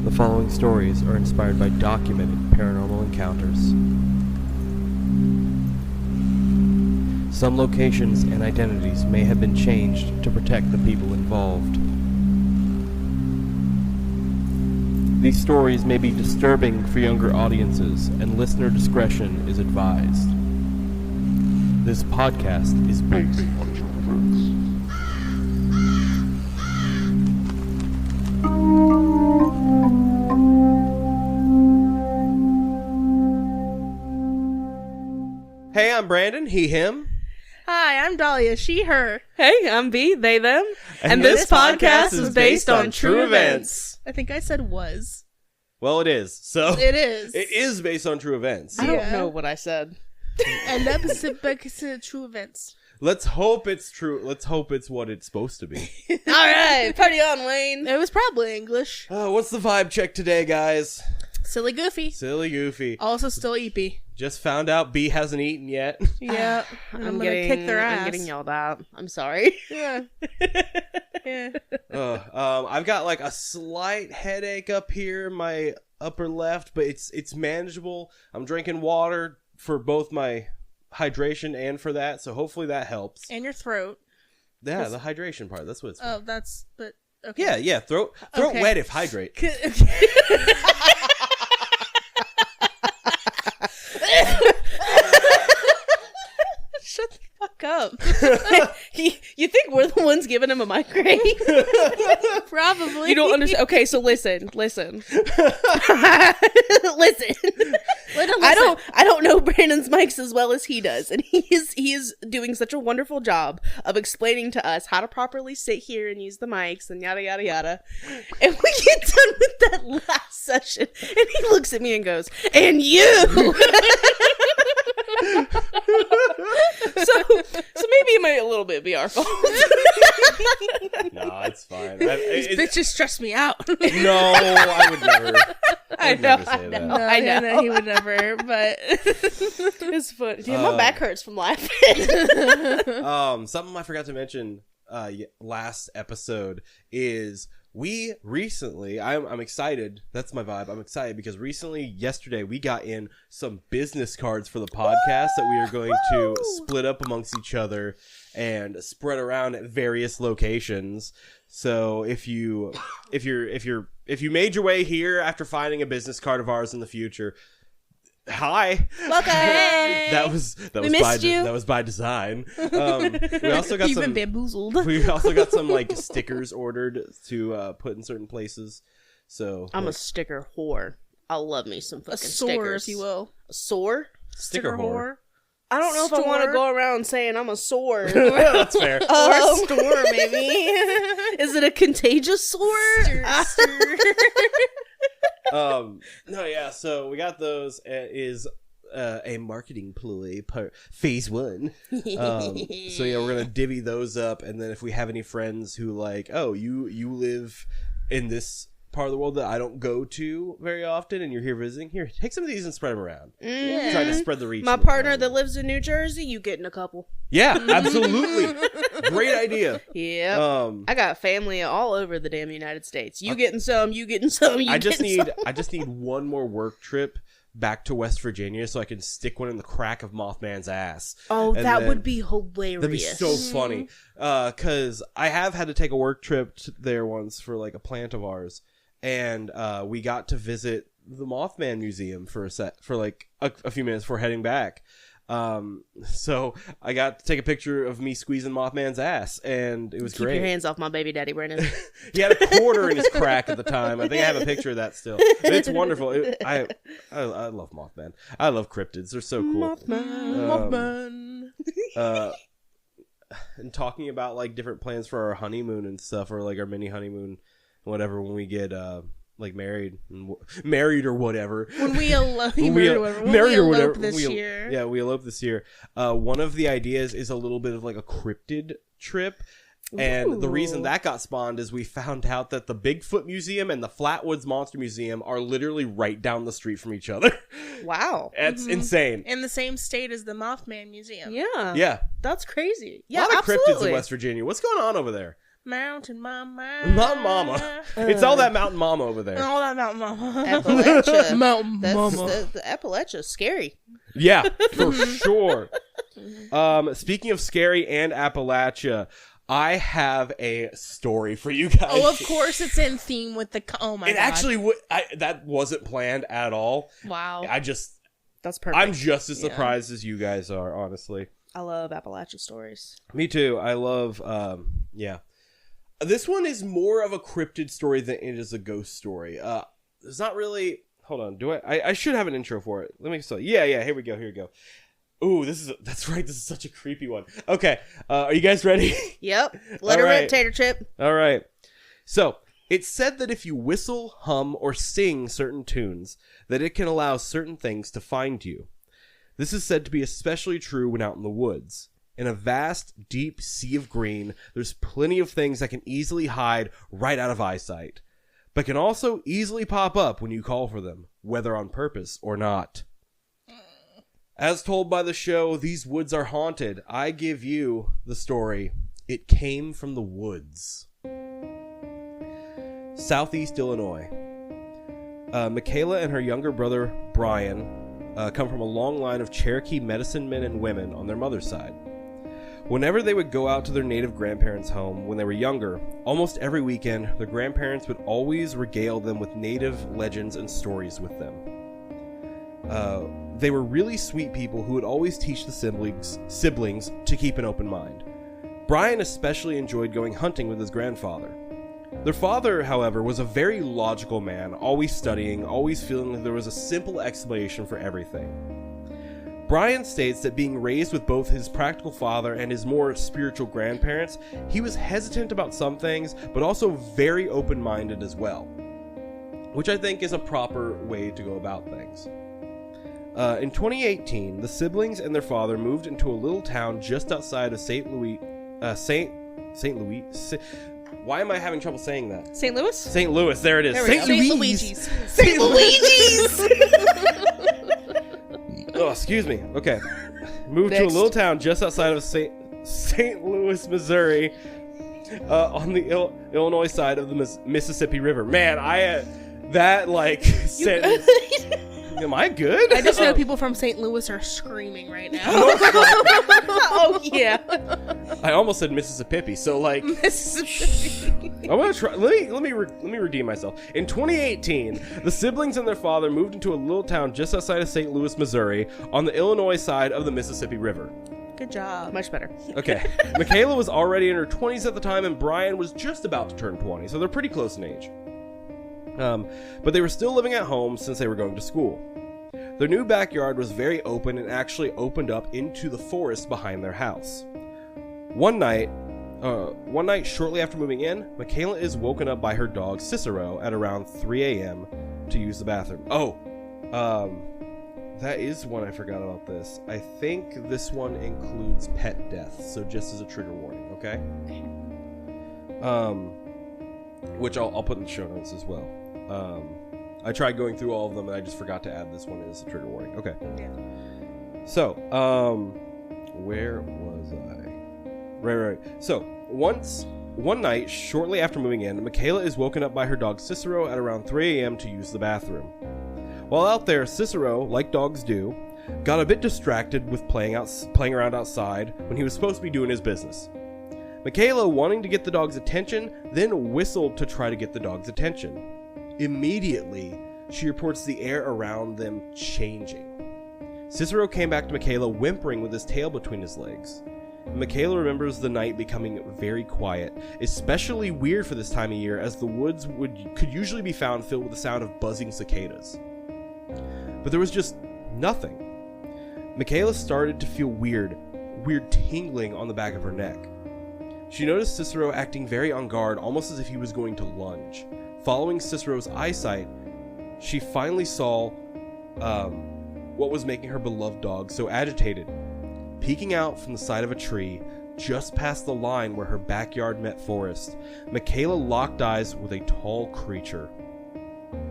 The following stories are inspired by documented paranormal encounters. Some locations and identities may have been changed to protect the people involved. These stories may be disturbing for younger audiences, and listener discretion is advised. This podcast is based on true events. Hey, I'm Brandon, he, him. Hi, I'm Dalia, she, her. Hey, I'm B, they, them. And this podcast is based on true events. I think I said was. Well, it is. So It is. It is based on true events. I don't Yeah. know what I said. And that is based on true events. Let's hope it's true. Let's hope it's what it's supposed to be. All right, party on, Wayne. It was probably English. What's the vibe check today, guys? Silly goofy. Silly goofy. Also still eepy. Just found out B hasn't eaten yet. Yeah. And I'm gonna kick their ass. I'm getting yelled at. I'm sorry. Yeah. Yeah. I've got like a slight headache up here in my upper left, but it's manageable. I'm drinking water for both my hydration and for that, so hopefully that helps. And your throat. Yeah, the hydration part. That's what it's for. Oh, that's, but, okay. Yeah, throat Okay. wet if hydrate. Shut the fuck up. You think we're the ones giving him a migraine? Probably. You don't understand. Okay, so listen. Listen. I don't know Brandon's mics as well as he does, and he is doing such a wonderful job of explaining to us how to properly sit here and use the mics and yada yada yada. And we get done with that last session, and he looks at me and goes, "And you." So maybe it might a little bit be our fault. No, it's fine. These bitches stress me out. No, I would never. I never say that. I know. No, he would never, but It's funny. Dude, my back hurts from laughing. Something I forgot to mention last episode is we recently, I'm excited. That's my vibe. I'm excited because yesterday, we got in some business cards for the podcast that we are going to split up amongst each other and spread around at various locations. So if you made your way here after finding a business card of ours in the future, hi. Welcome. Hey. That was by design. We also got you've been bamboozled. We also got some like stickers ordered to put in certain places. So I'm a sticker whore. I love me some fucking A sore, stickers. if you will. A sore? sticker whore. I don't know if I want to Store? go around saying I'm a sore. That's fair. Or a store, maybe. Is it a contagious sore? No, yeah. So we got those. Is a marketing ploy phase 1. So yeah, we're gonna divvy those up, and then if we have any friends who like, oh, you live in this part of the world that I don't go to very often, and you're here visiting, here, take some of these and spread them around. Mm-hmm. Trying to spread the reach. My partner that lives in New Jersey, you getting a couple. Yeah, absolutely. Great idea. Yeah. I got family all over the damn United States. You getting some, you getting some, I just need one more work trip back to West Virginia so I can stick one in the crack of Mothman's ass. Oh, And that then- would be hilarious. That'd be so funny. Because I have had to take a work trip there once for like a plant of ours, and we got to visit the Mothman Museum for a few minutes before heading back. So I got to take a picture of me squeezing Mothman's ass, and it was Keep great. your hands off my baby daddy, Brandon. He had a quarter in his crack at the time. I think I have a picture of that still. But it's wonderful. I love Mothman. I love cryptids. They're so cool. Mothman. And talking about like different plans for our honeymoon and stuff, or like our mini honeymoon, whatever, when we get like married or whatever. When we elope this year. Yeah, we elope this year. One of the ideas is a little bit of like a cryptid trip. And the reason that got spawned is we found out that the Bigfoot Museum and the Flatwoods Monster Museum are literally right down the street from each other. Wow. That's insane. In the same state as the Mothman Museum. Yeah. Yeah. That's crazy. A Yeah, lot of absolutely. cryptids in West Virginia. What's going on over there? Mountain Mama. Mountain Mama. It's all that Mountain Mama over there. All that Mountain Mama. Appalachia. Mountain Mama. The Appalachia's scary. Yeah, for sure. Speaking of scary and Appalachia, I have a story for you guys. Oh, of course it's in theme with the... Oh, my God. It actually that wasn't planned at all. Wow. That's perfect. I'm just as surprised as you guys are, honestly. I love Appalachia stories. Me too. I love, This one is more of a cryptid story than it is a ghost story. It's not really... Hold on. Do I should have an intro for it. Let me... Yeah. Here we go. Ooh, that's right. This is such a creepy one. Okay. Are you guys ready? Yep. Let her rip, Tater Chip. All right. So, it's said that if you whistle, hum, or sing certain tunes, that it can allow certain things to find you. This is said to be especially true when out in the woods. In a vast, deep sea of green, there's plenty of things that can easily hide right out of eyesight, but can also easily pop up when you call for them, whether on purpose or not. As told by the show, these woods are haunted. I give you the story, It Came from the Woods. Southeast Illinois. Michaela and her younger brother, Brian, come from a long line of Cherokee medicine men and women on their mother's side. Whenever they would go out to their native grandparents' home when they were younger, almost every weekend, their grandparents would always regale them with native legends and stories with them. They were really sweet people who would always teach the siblings to keep an open mind. Brian especially enjoyed going hunting with his grandfather. Their father, however, was a very logical man, always studying, always feeling that there was a simple explanation for everything. Brian states that being raised with both his practical father and his more spiritual grandparents, he was hesitant about some things, but also very open-minded as well, which I think is a proper way to go about things. In 2018, the siblings and their father moved into a little town just outside of St. Louis. Why am I having trouble saying that? St. Louis? St. Louis, there it is. St. Luigi's. St. Luigi's! Oh, excuse me. Okay. Moved to a little town just outside of St. Louis, Missouri, on the Illinois side of the Mississippi River. Man, sentence... Am I good? I just know people from St. Louis are screaming right now. Oh, yeah. I almost said Mississippi, so Mississippi. I'm gonna try. Let me redeem myself. In 2018, the siblings and their father moved into a little town just outside of St. Louis, Missouri, on the Illinois side of the Mississippi River. Good job. Much better. Okay. Michaela was already in her 20s at the time, and Brian was just about to turn 20, so they're pretty close in age. But they were still living at home since they were going to school. Their new backyard was very open and actually opened up into the forest behind their house. One night shortly after moving in, Michaela is woken up by her dog Cicero at around 3 a.m. to use the bathroom. That is one I forgot about this. I think this one includes pet death, so just as a trigger warning, okay? Which I'll put in the show notes as well. I tried going through all of them and I just forgot to add this one as a trigger warning. Okay. Yeah. So, where was I? Right. So, one night, shortly after moving in, Michaela is woken up by her dog Cicero at around 3 a.m. to use the bathroom. While out there, Cicero, like dogs do, got a bit distracted with playing around outside when he was supposed to be doing his business. Michaela, wanting to get the dog's attention, then whistled to try to get the dog's attention. Immediately, she reports the air around them changing. Cicero came back to Michaela whimpering with his tail between his legs. Michaela remembers the night becoming very quiet, especially weird for this time of year, as the woods could usually be found filled with the sound of buzzing cicadas. But there was just nothing. Michaela started to feel weird tingling on the back of her neck. She noticed Cicero acting very on guard, almost as if he was going to lunge. Following Cicero's eyesight, she finally saw what was making her beloved dog so agitated. Peeking out from the side of a tree, just past the line where her backyard met forest, Michaela locked eyes with a tall creature.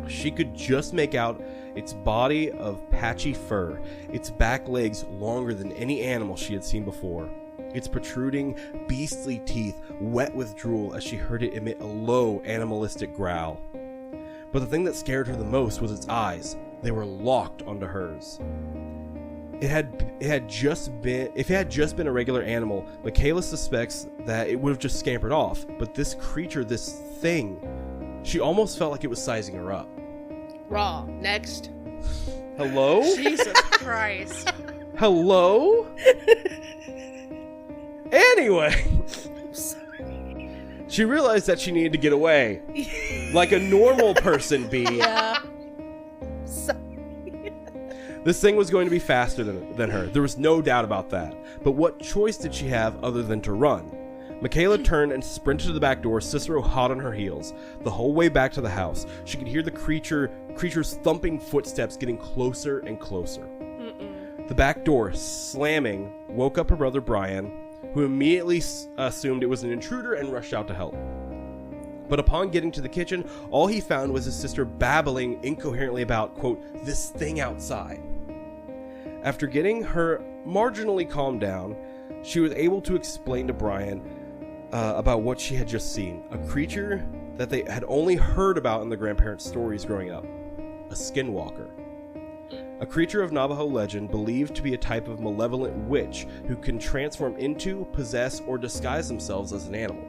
She could just make out its body of patchy fur, its back legs longer than any animal she had seen before. its protruding, beastly teeth wet with drool as she heard it emit a low, animalistic growl. But the thing that scared her the most was its eyes. They were locked onto hers. If it had just been a regular animal, Michaela suspects that it would have just scampered off. But this creature, this thing, she almost felt like it was sizing her up. Raw. Next. Hello? Jesus Christ. Hello? Anyway. She realized that she needed to get away. Like a normal person be. Yeah. This thing was going to be faster than her. There was no doubt about that. But what choice did she have other than to run? Michaela turned and sprinted to the back door, Cicero hot on her heels. The whole way back to the house, she could hear the creature's thumping footsteps getting closer and closer. The back door, slamming, woke up her brother Brian, who immediately assumed it was an intruder and rushed out to help. But upon getting to the kitchen, all he found was his sister babbling incoherently about, quote, this thing outside. After getting her marginally calmed down, she was able to explain to Brian about what she had just seen. A creature that they had only heard about in the grandparents' stories growing up. A skinwalker. A creature of Navajo legend believed to be a type of malevolent witch who can transform into, possess, or disguise themselves as an animal.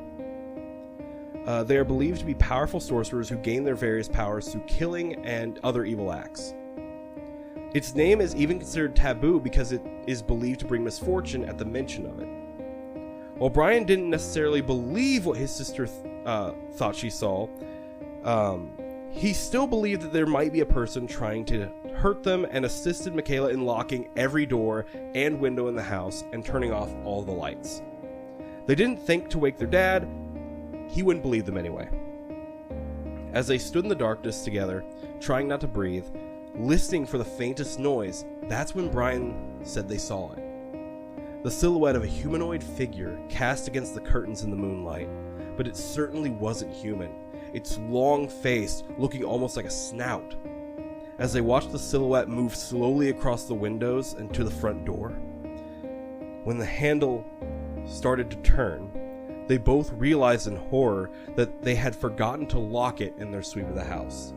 They are believed to be powerful sorcerers who gain their various powers through killing and other evil acts. Its name is even considered taboo because it is believed to bring misfortune at the mention of it. While Brian didn't necessarily believe what his sister thought she saw, he still believed that there might be a person trying to hurt them and assisted Michaela in locking every door and window in the house and turning off all the lights. They didn't think to wake their dad. He wouldn't believe them anyway. As they stood in the darkness together, trying not to breathe, listening for the faintest noise, that's when Brian said they saw it. The silhouette of a humanoid figure cast against the curtains in the moonlight, but it certainly wasn't human. Its long face looking almost like a snout. As they watched the silhouette move slowly across the windows and to the front door, when the handle started to turn, they both realized in horror that they had forgotten to lock it in their sweep of the house.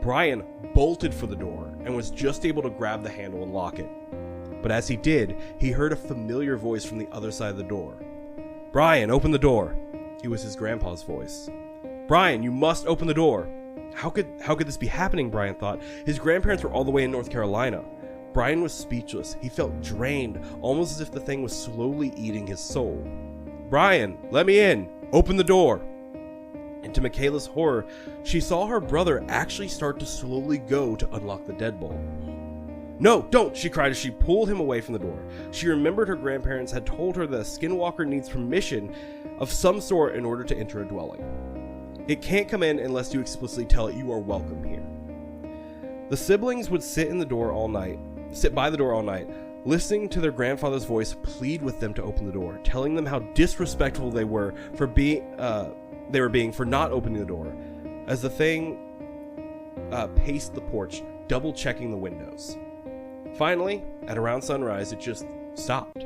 Brian bolted for the door and was just able to grab the handle and lock it. But as he did, he heard a familiar voice from the other side of the door. "Brian, open the door." It was his grandpa's voice. "Brian, you must open the door." How could this be happening, Brian thought. His grandparents were all the way in North Carolina. Brian was speechless. He felt drained, almost as if the thing was slowly eating his soul. "Brian, let me in. Open the door." And to Michaela's horror, she saw her brother actually start to slowly go to unlock the deadbolt. "No, don't!" she cried as she pulled him away from the door. She remembered her grandparents had told her that a skinwalker needs permission of some sort in order to enter a dwelling. It can't come in unless you explicitly tell it you are welcome here. The siblings would sit by the door all night, listening to their grandfather's voice plead with them to open the door, telling them how disrespectful they were for not opening the door, as the thing paced the porch, double checking the windows. Finally, at around sunrise, it just stopped,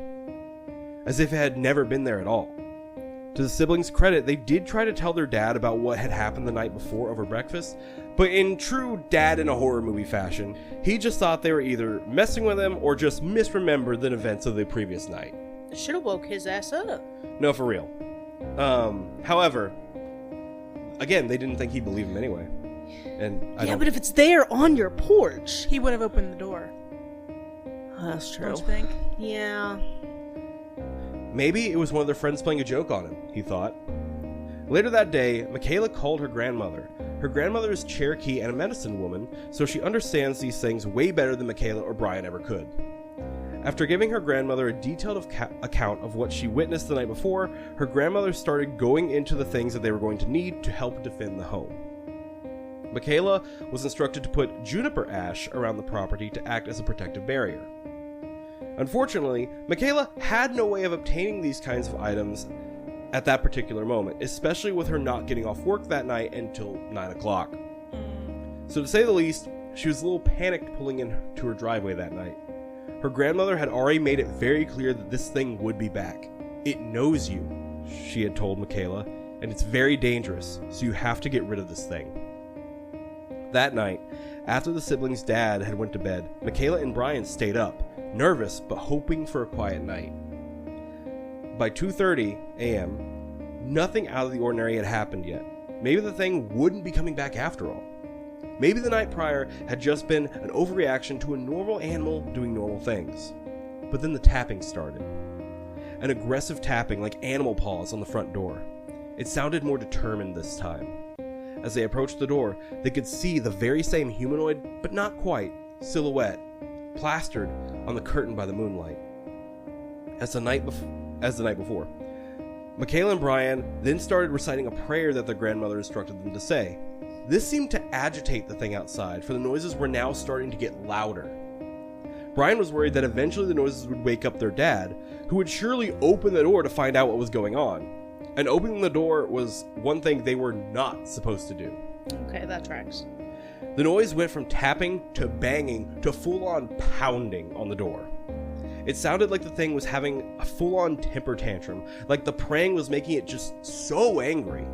as if it had never been there at all. To the siblings' credit, they did try to tell their dad about what had happened the night before over breakfast, but in true dad in a horror movie fashion, he just thought they were either messing with him or just misremembered the events of the previous night. Should have woke his ass up. No, for real. However, again, they didn't think he'd believe him anyway. But if it's there on your porch, he would have opened the door. That's true. Don't you think? Yeah. Maybe it was one of their friends playing a joke on him, he thought. Later that day, Michaela called her grandmother. Her grandmother is Cherokee and a medicine woman, so she understands these things way better than Michaela or Brian ever could. After giving her grandmother a detailed account of what she witnessed the night before, her grandmother started going into the things that they were going to need to help defend the home. Michaela was instructed to put juniper ash around the property to act as a protective barrier. Unfortunately, Michaela had no way of obtaining these kinds of items at that particular moment, especially with her not getting off work that night until 9 o'clock. So to say the least, she was a little panicked pulling into her driveway that night. Her grandmother had already made it very clear that this thing would be back. It knows you, she had told Michaela, and it's very dangerous, so you have to get rid of this thing. That night, after the siblings' dad had went to bed, Michaela and Brian stayed up, nervous but hoping for a quiet night. By 2:30 a.m., nothing out of the ordinary had happened yet. Maybe the thing wouldn't be coming back after all. Maybe the night prior had just been an overreaction to a normal animal doing normal things. But then the tapping started. An aggressive tapping like animal paws on the front door. It sounded more determined this time. As they approached the door, they could see the very same humanoid, but not quite, silhouette, plastered on the curtain by the moonlight. As the night before. Michaela and Brian then started reciting a prayer that their grandmother instructed them to say. This seemed to agitate the thing outside, for the noises were now starting to get louder. Brian was worried that eventually the noises would wake up their dad, who would surely open the door to find out what was going on. And opening the door was one thing they were not supposed to do. Okay, that tracks. The noise went from tapping to banging to full-on pounding on the door. It sounded like the thing was having a full-on temper tantrum, like the praying was making it just so angry.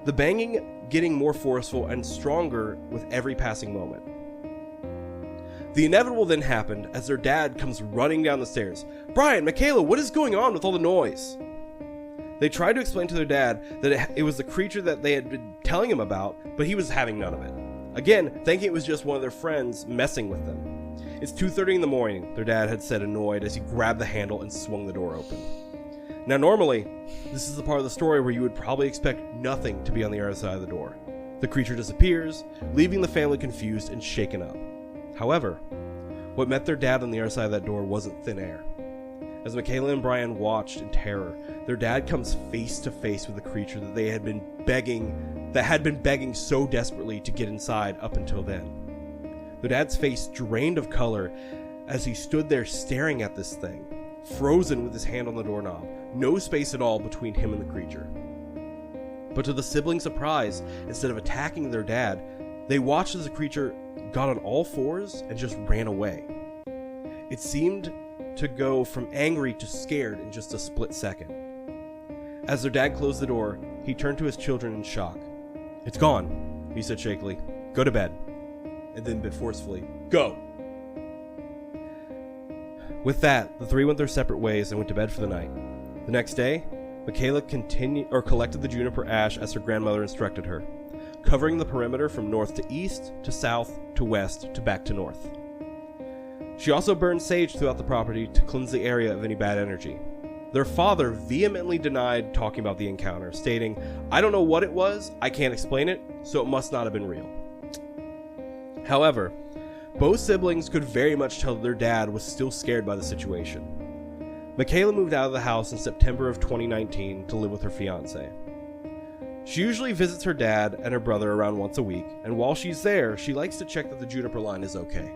The banging getting more forceful and stronger with every passing moment. The inevitable then happened as their dad comes running down the stairs. Brian, Michaela, what is going on with all the noise? They tried to explain to their dad that it was the creature that they had been telling him about, but he was having none of it. Again, thinking it was just one of their friends messing with them. It's 2:30 in the morning, their dad had said, annoyed, as he grabbed the handle and swung the door open. Now normally, this is the part of the story where you would probably expect nothing to be on the other side of the door. The creature disappears, leaving the family confused and shaken up. However, what met their dad on the other side of that door wasn't thin air. As Michaela and Brian watched in terror, their dad comes face to face with the creature that had been begging so desperately to get inside up until then. Their dad's face drained of color as he stood there staring at this thing, frozen with his hand on the doorknob, no space at all between him and the creature. But to the siblings' surprise, instead of attacking their dad, they watched as the creature got on all fours and just ran away. It seemed to go from angry to scared in just a split second. As their dad closed the door, he turned to his children in shock. It's gone, he said shakily. Go to bed. And then bit forcefully, go! With that, the three went their separate ways and went to bed for the night. The next day, Michaela collected the juniper ash as her grandmother instructed her, covering the perimeter from north to east, to south, to west, to back to north. She also burned sage throughout the property to cleanse the area of any bad energy. Their father vehemently denied talking about the encounter, stating, I don't know what it was, I can't explain it, so it must not have been real. However, both siblings could very much tell their dad was still scared by the situation. Michaela moved out of the house in September of 2019 to live with her fiancé. She usually visits her dad and her brother around once a week, and while she's there, she likes to check that the juniper line is okay.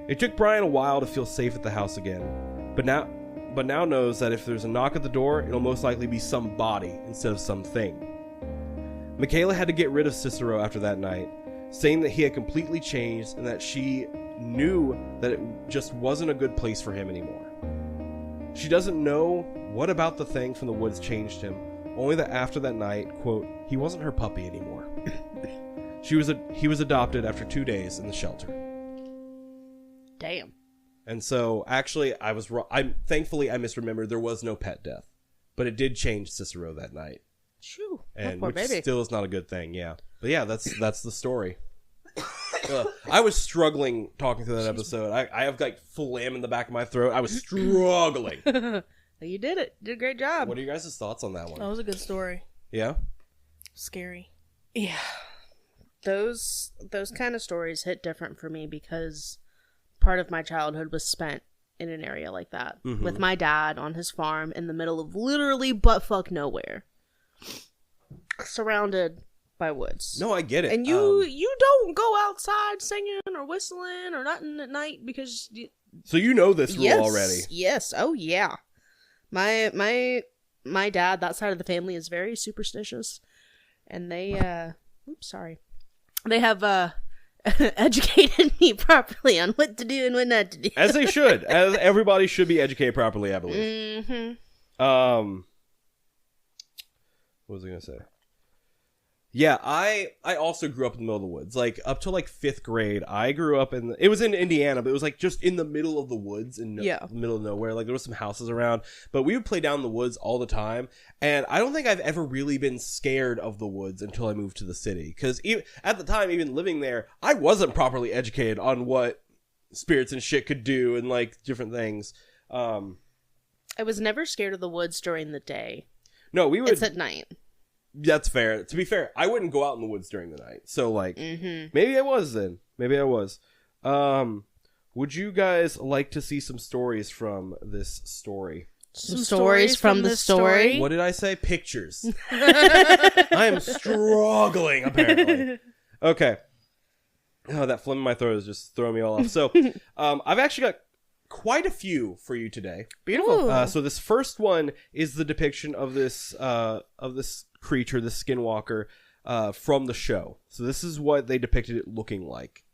It took Brian a while to feel safe at the house again, but now knows that if there's a knock at the door, it'll most likely be some body instead of something. Michaela had to get rid of Cicero after that night, saying that he had completely changed and that she knew that it just wasn't a good place for him anymore. She doesn't know what about the thing from the woods changed him, only that after that night, quote, he wasn't her puppy anymore. He was adopted after 2 days in the shelter. Damn. And so, actually, I was wrong. Thankfully, I misremembered. There was no pet death. But it did change Cicero that night. Shoo. And which still is not a good thing, yeah. But yeah, that's the story. I was struggling talking through that episode. I have like phlegm in the back of my throat. I was struggling. You did it. You did a great job. What are you guys' thoughts on that one? That was a good story. Yeah? Scary. Yeah. Those kind of stories hit different for me because part of my childhood was spent in an area like that. Mm-hmm. With my dad on his farm in the middle of literally buttfuck nowhere. Surrounded by woods. No, I get it. And you don't go outside singing or whistling or nothing at night because So you know this rule already. Yes. Oh yeah. My dad, that side of the family is very superstitious. And they they have educated me properly on what to do and what not to do. As they should. As everybody should be educated properly, I believe. Mm-hmm. What was I going to say? Yeah, I also grew up in the middle of the woods. Like, up to, like, 5th grade, I grew up in... It was in Indiana, but it was, like, just in the middle of the woods, in the middle of nowhere. Like, there was some houses around. But we would play down in the woods all the time. And I don't think I've ever really been scared of the woods until I moved to the city. Because at the time, even living there, I wasn't properly educated on what spirits and shit could do and, like, different things. I was never scared of the woods during the day. No, we would... It's at night. That's fair. To be fair, I wouldn't go out in the woods during the night. So, like, maybe I was then. Maybe I was. Would you guys like to see some stories from this story? Some stories from the story? What did I say? Pictures. I am struggling, apparently. Okay. Oh, that phlegm in my throat is just throwing me all off. So, I've actually got quite a few for you today. Beautiful. So this first one is the depiction of this creature, the skinwalker, from the show. So this is what they depicted it looking like,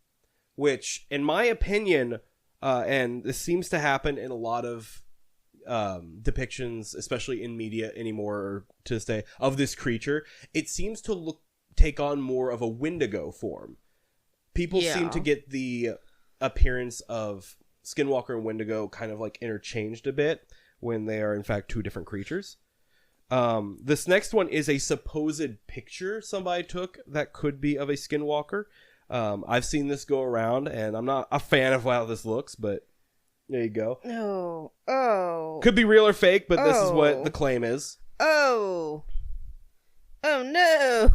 which, in my opinion, and this seems to happen in a lot of depictions, especially in media anymore, or to this day, of this creature, it seems to take on more of a Wendigo form. People seem to get the appearance of Skinwalker and Wendigo kind of like interchanged a bit when they are in fact two different creatures. This next one is a supposed picture somebody took that could be of a Skinwalker. I've seen this go around, and I'm not a fan of how this looks, but there you go. Oh. Could be real or fake, but this is what the claim is. Oh no.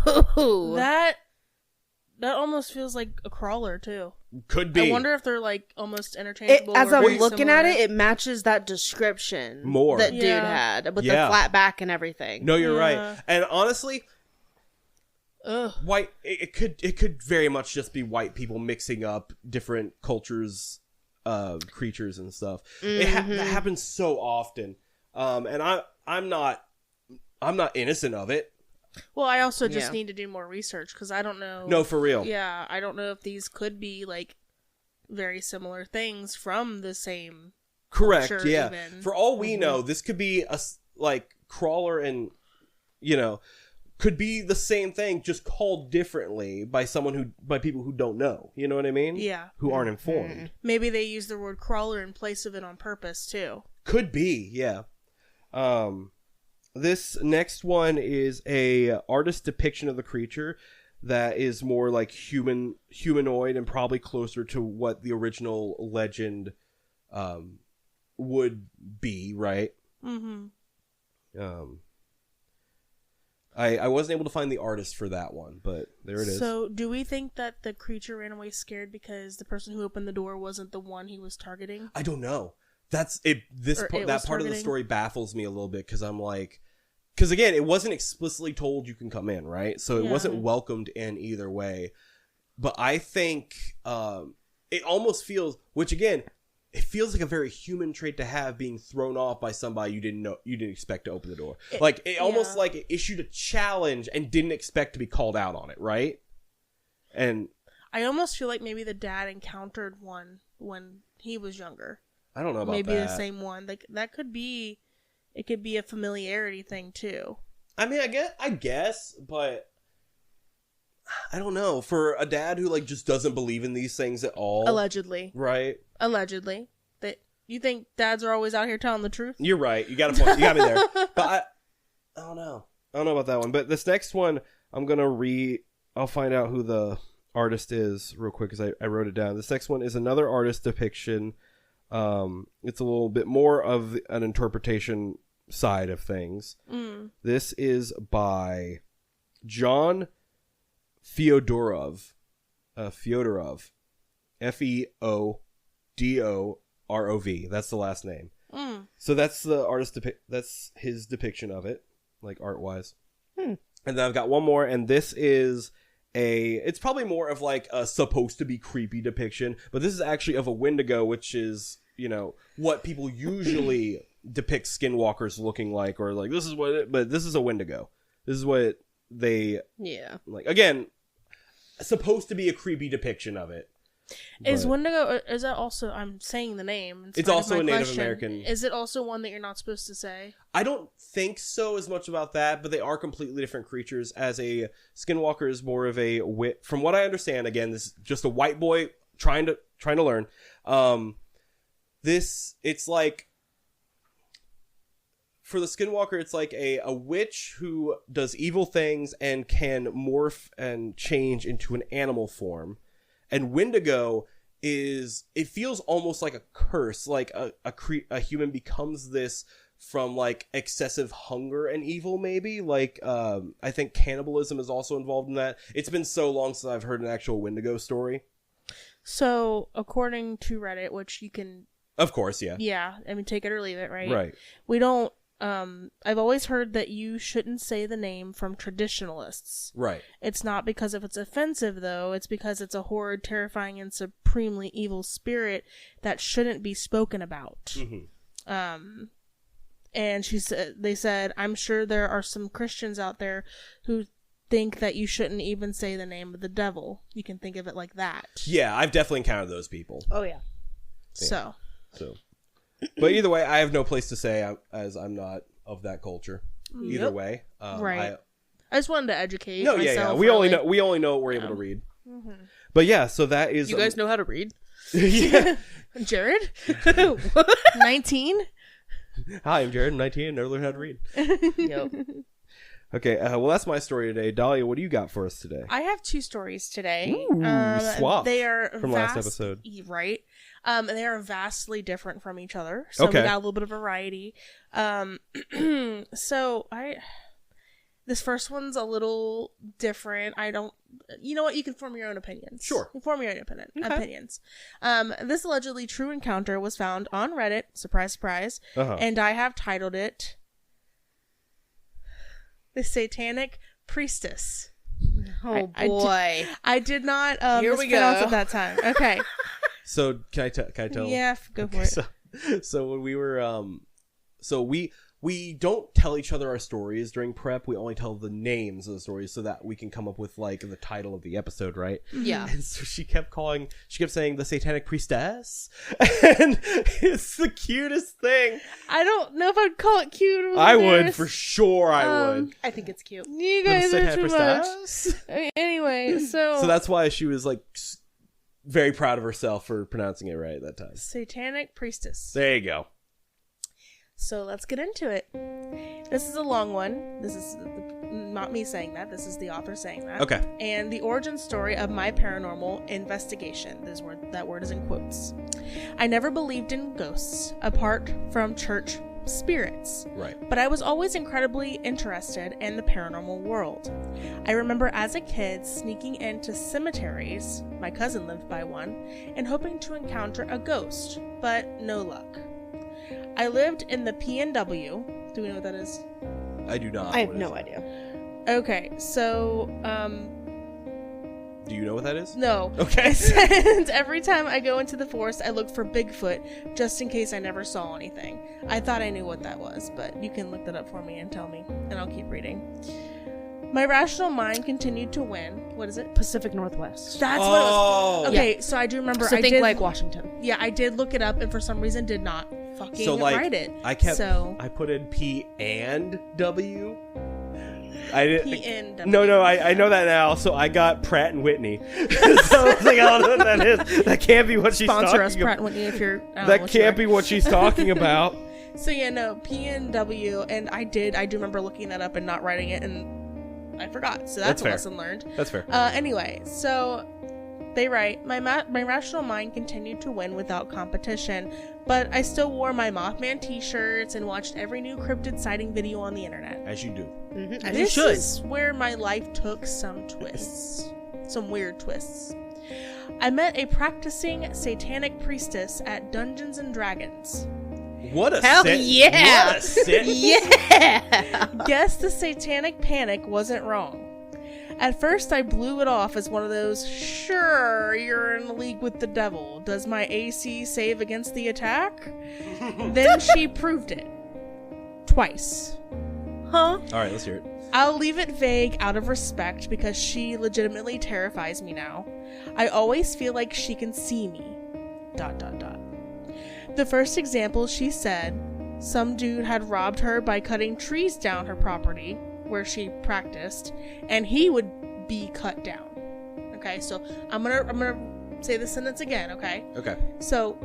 That almost feels like a crawler too. Could be. I wonder if they're like almost interchangeable. As or I'm very looking similar. at it, it matches that description more that dude had with the flat back and everything. No, you're right. And honestly, white. It could very much just be white people mixing up different cultures, creatures and stuff. That happens so often. And I'm not innocent of it. Well, I also just need to do more research because I don't know. No, for real. Yeah, I don't know if these could be like very similar things from the same. Correct. culture, Yeah. even. For all we know, this could be a like crawler, and could be the same thing, just called differently by people who don't know. You know what I mean? Yeah. Who aren't informed. Maybe they use the word crawler in place of it on purpose too. Could be. Yeah. This next one is a artist depiction of the creature that is more like humanoid and probably closer to what the original legend would be, right? Mm-hmm. I wasn't able to find the artist for that one, but there it is. So, do we think that the creature ran away scared because the person who opened the door wasn't the one he was targeting? I don't know. That's it. That part of the story baffles me a little bit because I'm like, because again, it wasn't explicitly told you can come in, right? So it wasn't welcomed in either way. But I think it almost feels, which again, it feels like a very human trait to have, being thrown off by somebody you didn't expect to open the door. Almost like it issued a challenge and didn't expect to be called out on it, right? And I almost feel like maybe the dad encountered one when he was younger. I don't know about maybe that. The same one. Like that could be. It could be a familiarity thing too. I mean, I guess, but I don't know. For a dad who like just doesn't believe in these things at all, allegedly, right? Allegedly, that you think dads are always out here telling the truth. You're right. You got a point. You got me there. But I don't know. I don't know about that one. But this next one, I'm gonna I'll find out who the artist is real quick because I wrote it down. This next one is another artist depiction. It's a little bit more of an interpretation side of things. This is by John Fyodorov. Fyodorov. Feodorov. That's the last name. So that's the artist. That's his depiction of it, like art wise. And then I've got one more, and this is it's probably more of like a supposed to be creepy depiction, but this is actually of a Wendigo, which is, what people usually depict skinwalkers looking like, or like, this is a Wendigo. This is what they like. Again, supposed to be a creepy depiction of it. Is But Wendigo, is that also, I'm saying the name. in It's spite of also my a Native question. American. Is it also one that you're not supposed to say? I don't think so as much about that, but they are completely different creatures. As a skinwalker is more of a wit. From what I understand, again, this is just a white boy trying to learn. It's like, for the skinwalker, it's like a witch who does evil things and can morph and change into an animal form. And Wendigo it feels almost like a curse, like a human becomes this from like excessive hunger and evil, maybe. Like, I think cannibalism is also involved in that. It's been so long since I've heard an actual Wendigo story. So, according to Reddit, which you can... Of course, yeah. Yeah, I mean, take it or leave it, right? Right. We don't... I've always heard that you shouldn't say the name from traditionalists. Right. It's not because if it's offensive, though. It's because it's a horrid, terrifying, and supremely evil spirit that shouldn't be spoken about. Mm-hmm. And they said, I'm sure there are some Christians out there who think that you shouldn't even say the name of the devil. You can think of it like that. Yeah, I've definitely encountered those people. Oh, yeah. So. But either way, I have no place to say as I'm not of that culture. Either Yep. way. Right. I just wanted to educate No, myself. yeah. We only know what we're able to read. Mm-hmm. But yeah, so that is... You guys know how to read? Yeah. Jared? 19? Hi, I'm Jared. I'm 19 and never learned how to read. Yep. Okay, well, that's my story today. Dahlia, what do you got for us today? I have 2 stories today. Ooh, swap They are from last episode. Right. They are vastly different from each other. So we got a little bit of variety. This first one's a little different. You know what? You can form your own opinions. Sure. You form your own opinions. This allegedly true encounter was found on Reddit. Surprise, surprise. And I have titled it The Satanic Priestess. Oh, boy. I did not Here we mispronounce go. it that time. Okay. So, can I tell? Yeah, go for it. So when we were, we don't tell each other our stories during prep. We only tell the names of the stories so that we can come up with like the title of the episode, right? Yeah. And so she kept saying the Satanic Priestess, and it's the cutest thing. I don't know if I'd call it cute. I would for sure. I would. I think it's cute. You The guys are Satanic too much. Priestess. Anyway, So that's why she was like very proud of herself for pronouncing it right at that time. Satanic Priestess. There you go. So let's get into it. This is a long one. This is not me saying that. This is the author saying that. Okay. And the origin story of my paranormal investigation. That word is in quotes. I never believed in ghosts, apart from church spirits. Right. But I was always incredibly interested in the paranormal world. I remember as a kid sneaking into cemeteries, my cousin lived by one, and hoping to encounter a ghost, but no luck. I lived in the PNW. Do we know what that is? I do not. I have What no is it? idea. Okay, so, Do you know what that is? no. Okay. And every time I go into the forest, I look for Bigfoot, just in case I never saw anything. I thought I knew what that was, but you can look that up for me and tell me, and I'll keep reading. My rational mind continued to win. What is it? Pacific Northwest. That's what it was. Oh. Okay, so I do remember. So I think did, like Washington. Yeah, I did look it up, and for some reason did not fucking So like write it. I put in P and W. I didn't. PNW. No, I know that now. So I got Pratt and Whitney. So I was like, I don't know what that is. That can't be what she's Sponsor talking us, about. Pratt and Whitney, if you're. That can't be what she's talking about. So yeah, no, PNW, and I do remember looking that up and not writing it, and I forgot. So that's a fair. lesson learned. That's fair. Anyway, so they write, my rational mind continued to win without competition, but I still wore my Mothman t-shirts and watched every new cryptid sighting video on the internet. As you do. As This you should. is where my life took some twists. Some weird twists. I met a practicing satanic priestess at Dungeons and Dragons. What a Hell sit. yeah. What a sit. Yeah. Guess the satanic panic wasn't wrong. At first, I blew it off as one of those, sure, you're in league with the devil. Does my AC save against the attack? Then she proved it. Twice. Huh? All right, let's hear it. I'll leave it vague out of respect because she legitimately terrifies me now. I always feel like she can see me. ... The first example, she said some dude had robbed her by cutting trees down her property where she practiced, and he would be cut down. Okay, so I'm gonna say the sentence again, okay? Okay. So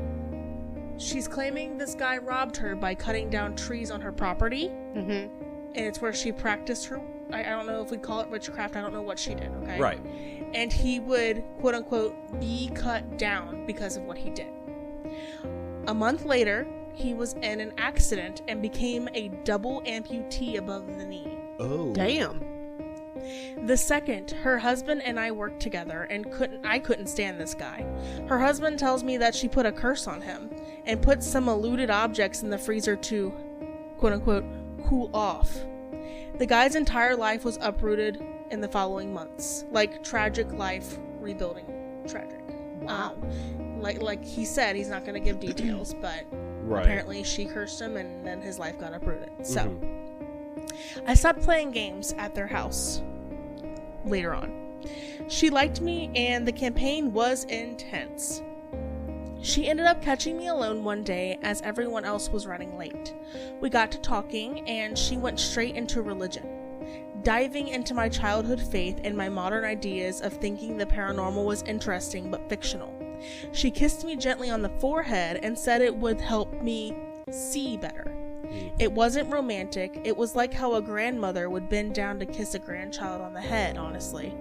she's claiming this guy robbed her by cutting down trees on her property. Mm-hmm. And it's where she practiced her, I don't know if we'd call it witchcraft, I don't know what she did, okay? Right. And he would, quote unquote, be cut down because of what he did. A month later, he was in an accident and became a double amputee above the knee. Oh. Damn. The second, her husband and I worked together and I couldn't stand this guy. Her husband tells me that she put a curse on him and put some eluded objects in the freezer to, quote unquote, cool off. The guy's entire life was uprooted in the following months. Like tragic life rebuilding tragic. Wow. Like he said, he's not going to give details, but Right. apparently she cursed him and then his life got uprooted. So I stopped playing games at their house later on. She liked me and the campaign was intense. She ended up catching me alone one day as everyone else was running late. We got to talking and she went straight into religion, diving into my childhood faith and my modern ideas of thinking the paranormal was interesting but fictional. She kissed me gently on the forehead and said it would help me see better. It wasn't romantic, it was like how a grandmother would bend down to kiss a grandchild on the head, honestly.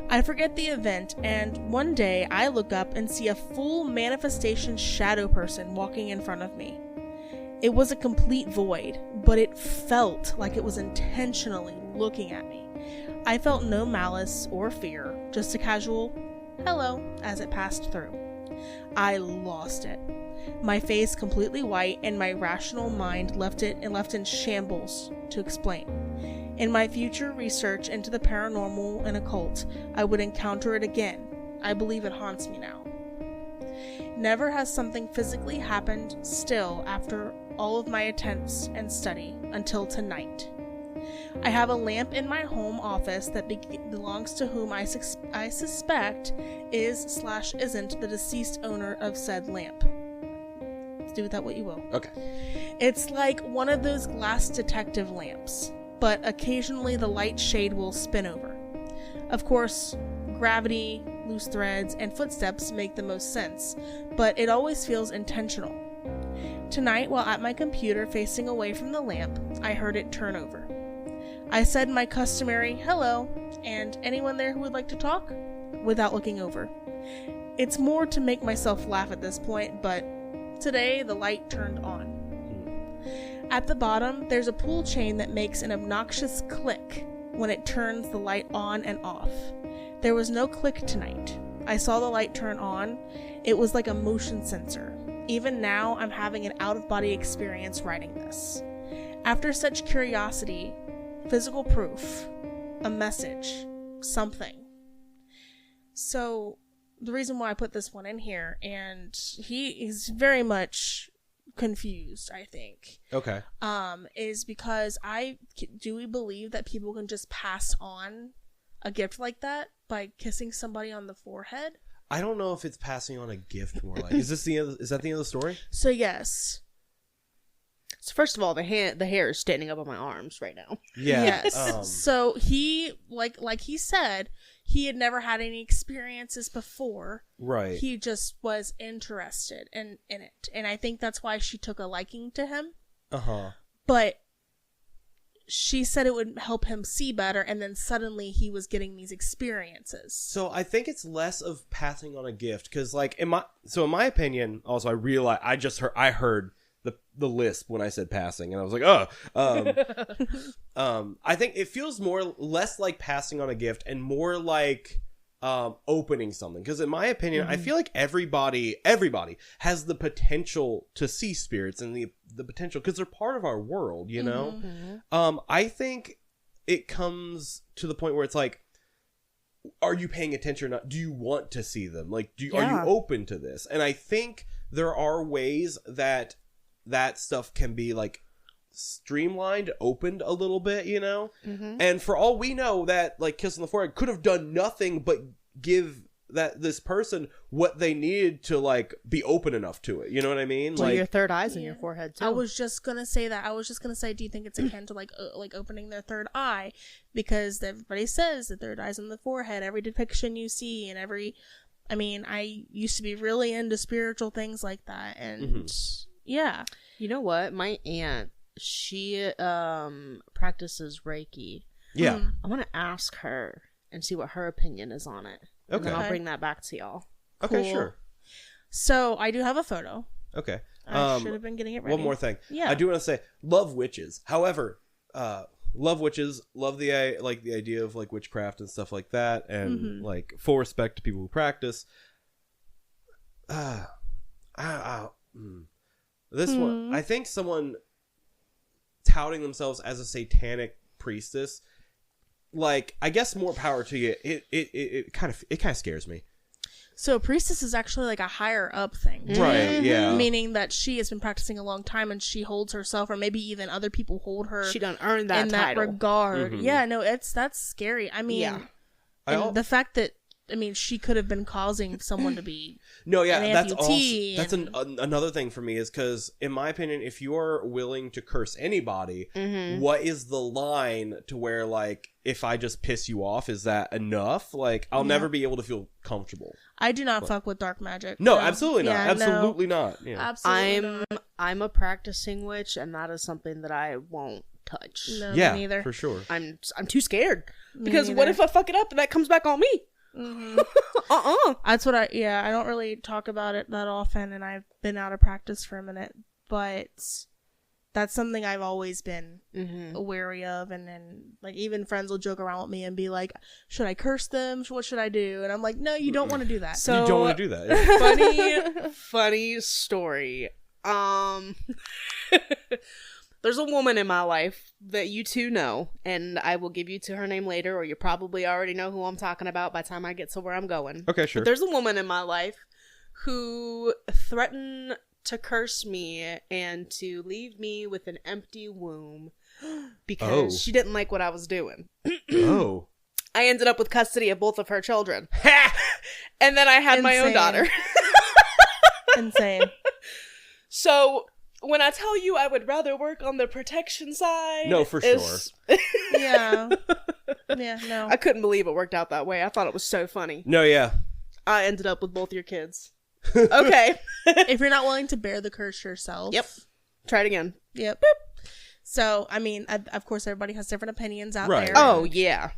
I forget the event, and one day I look up and see a full manifestation shadow person walking in front of me. It was a complete void, but it felt like it was intentionally looking at me. I felt no malice or fear, just a casual hello as it passed through. I lost it. My face completely white and my rational mind left in shambles to explain. In my future research into the paranormal and occult, I would encounter it again. I believe it haunts me now. Never has something physically happened still after all of my attempts and study until tonight. I have a lamp in my home office that belongs to whom I suspect is/isn't the deceased owner of said lamp. Do with that what you will. Okay. It's like one of those glass detective lamps, but occasionally the light shade will spin over. Of course, gravity, loose threads, and footsteps make the most sense, but it always feels intentional. Tonight, while at my computer facing away from the lamp, I heard it turn over. I said my customary hello, and anyone there who would like to talk? Without looking over. It's more to make myself laugh at this point, but today the light turned on. At the bottom, there's a pull chain that makes an obnoxious click when it turns the light on and off. There was no click tonight. I saw the light turn on. It was like a motion sensor. Even now, I'm having an out-of-body experience writing this. After such curiosity, physical proof, a message, something. So, the reason why I put this one in here, and he is very much confused, I think. Okay. Is because do we believe that people can just pass on a gift like that by kissing somebody on the forehead? I don't know if it's passing on a gift more like. Is that the end of the story? So yes. So first of all, the hair is standing up on my arms right now. Yeah. Yes. So he like he said, he had never had any experiences before. Right. He just was interested in it. And I think that's why she took a liking to him. Uh-huh. But she said it would help him see better, and then suddenly he was getting these experiences. So I think it's less of passing on a gift, because like in my opinion, also I heard the lisp when I said passing, and I was like, I think it feels less like passing on a gift and more like opening something, because in my opinion, I feel like everybody has the potential to see spirits and the potential, because they're part of our world, you know. I think it comes to the point where it's like, are you paying attention or not? Do you want to see them? Like, are you open to this? And I think there are ways that stuff can be like streamlined, opened a little bit, you know? Mm-hmm. And for all we know, that like kiss on the forehead could have done nothing but give this person what they needed to like be open enough to it. You know what I mean? Well, like your third eye's in your forehead too. I was just gonna say that. I was just gonna say, do you think it's akin to like opening their third eye? Because everybody says the third eye's in the forehead. Every depiction you see and I mean, I used to be really into spiritual things like that, and yeah. You know what? My aunt, she practices Reiki. yeah. I want to ask her and see what her opinion is on it. And then Okay. I'll bring that back to y'all. Okay, Cool. sure. So I do have a photo. Okay. I should have been getting it ready. One more thing. Yeah. I do want to say, love witches. However, love witches, love the idea of like witchcraft and stuff like that, and like full respect to people who practice. This one, I think someone touting themselves as a satanic priestess, like, I guess more power to you. It kind of scares me. So priestess is actually like a higher up thing. Right, yeah. Meaning that she has been practicing a long time and she holds herself, or maybe even other people hold her. She done earned that in title. that regard. Yeah, no, that's scary. I mean, Yeah. and the fact that, I mean, she could have been causing someone to be No, yeah, an that's also amputee that's another thing for me, is because in my opinion, if you're willing to curse anybody, what is the line to where, like, if I just piss you off, is that enough? Like, I'll never be able to feel comfortable. I do not fuck with dark magic. No, absolutely not. Yeah, Absolutely not. Yeah. Absolutely not. I'm a practicing witch, and that is something that I won't touch. No, Yeah, me neither. for sure. I'm too scared, Me because what neither. if I fuck it up and that comes back on me? That's what I don't really talk about it that often, and I've been out of practice for a minute, but that's something I've always been wary of, and then like even friends will joke around with me and be like, should I curse them? What should I do? And I'm like, no, you don't want to do that. So You don't want to do that. Yeah. funny story. There's a woman in my life that you two know, and I will give you to her name later, or you probably already know who I'm talking about by the time I get to where I'm going. Okay, sure. But there's a woman in my life who threatened to curse me and to leave me with an empty womb because she didn't like what I was doing. Oh. I ended up with custody of both of her children. And then I had my own Insane. daughter. Insane. So when I tell you I would rather work on the protection side, No, for it's- Yeah. Yeah, no. I couldn't believe it worked out that way. I thought it was so funny. No, yeah. I ended up with both your kids. Okay. If you're not willing to bear the curse yourself. Yep. Try it again. Yep. So, I mean, of course, everybody has different opinions out Right. there. Oh, yeah.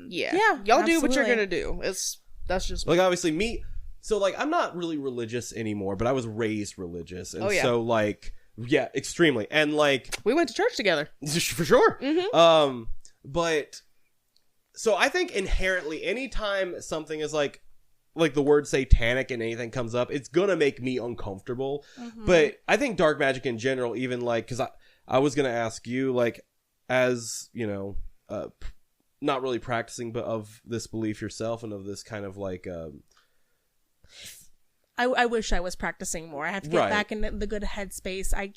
Yeah. Y'all do what you're absolutely. gonna do. That's just Like, obviously, me... So, like, I'm not really religious anymore, but I was raised religious. And Oh, yeah. so, like... Yeah, extremely. And, like... we went to church together. For sure. Mm-hmm. But... So, I think inherently, anytime something is, like the word satanic and anything comes up, it's gonna make me uncomfortable. But I think dark magic in general, even, like... Because I was gonna ask you, like, as, you know... not really practicing, but of this belief yourself and of this kind of, like... I wish I was practicing more. I have to get Right. back in the good headspace. I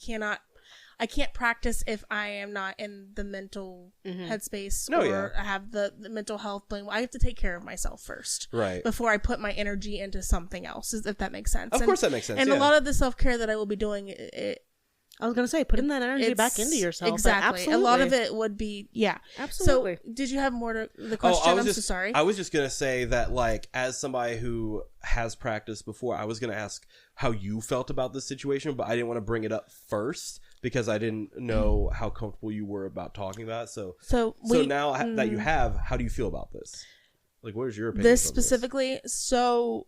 can't practice if I am not in the mental headspace No, or have the mental health blame. I have to take care of myself first. Right. Before I put my energy into something else, if that makes sense. Of course that makes sense, And yeah. a lot of the self-care that I will be doing, I was gonna say, putting that energy back into yourself. but Exactly. A lot of absolutely. it would be, yeah. Absolutely. So, did you have more to the question? I'm so sorry. I was just going to say that, like, as somebody who has practiced before, I was going to ask how you felt about this situation, but I didn't want to bring it up first because I didn't know how comfortable you were about talking about it. So now that you have, how do you feel about this? Like, what is your opinion? This specifically, so